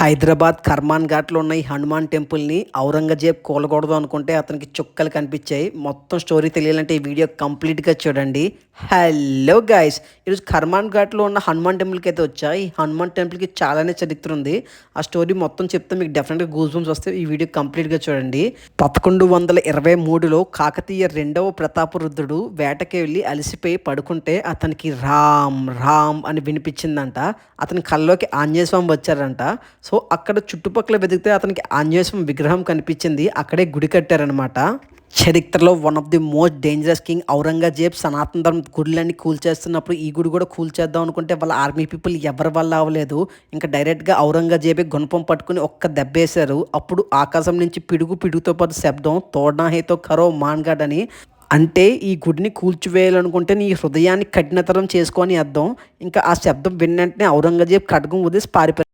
హైదరాబాద్ కర్మాన్ ఘాట్లో ఉన్న ఈ హనుమాన్ టెంపుల్ని ఔరంగజేబ్ కూలకూడదు అనుకుంటే అతనికి చుక్కలు కనిపించాయి. మొత్తం స్టోరీ తెలియాలంటే ఈ వీడియో కంప్లీట్గా చూడండి. హలో గైస్, ఈరోజు కర్మాన్ ఘాట్లో ఉన్న హనుమాన్ టెంపుల్కి అయితే వచ్చా. ఈ హనుమాన్ టెంపుల్కి చాలానే చరిత్ర ఉంది. ఆ స్టోరీ మొత్తం చెప్తే మీకు డెఫినెట్గా గూస్ బంప్స్ వస్తే ఈ వీడియో కంప్లీట్గా చూడండి. 1123లో కాకతీయ రెండవ ప్రతాపరుద్రుడు వేటకి వెళ్ళి అలసిపోయి పడుకుంటే అతనికి రామ్ రామ్ అని వినిపించిందంట. అతని కల్లోకి ఆంజనేయ స్వామి వచ్చారంట. సో అక్కడ చుట్టుపక్కల వెతికితే అతనికి ఆంజనేయ స్వామి విగ్రహం కనిపించింది. అక్కడే గుడి కట్టారనమాట. చరిత్రలో one of the most dangerous king Aurangzeb సనాతన ధర్మం గుడులన్నీ కూల్చేస్తున్నప్పుడు ఈ గుడి కూడా కూల్చేద్దాం అనుకుంటే వాళ్ళ ఆర్మీ పీపుల్ ఎవరి వల్ల అవ్వలేదు. ఇంకా డైరెక్ట్గా ఔరంగజేబే గుణపం పట్టుకుని ఒక్క దెబ్బేశారు. అప్పుడు ఆకాశం నుంచి పిడుగుతో పాటు శబ్దం తోడ్నాహేతో కరో మాన్గాడ్ అని, అంటే ఈ గుడిని కూల్చివేయాలనుకుంటే నీ హృదయాన్ని కఠినతరం చేసుకొని అర్థం. ఇంకా ఆ శబ్దం విన్నంటనే ఔరంగజేబ్ ఖడ్గం వదిలేసి పారిపోయారు.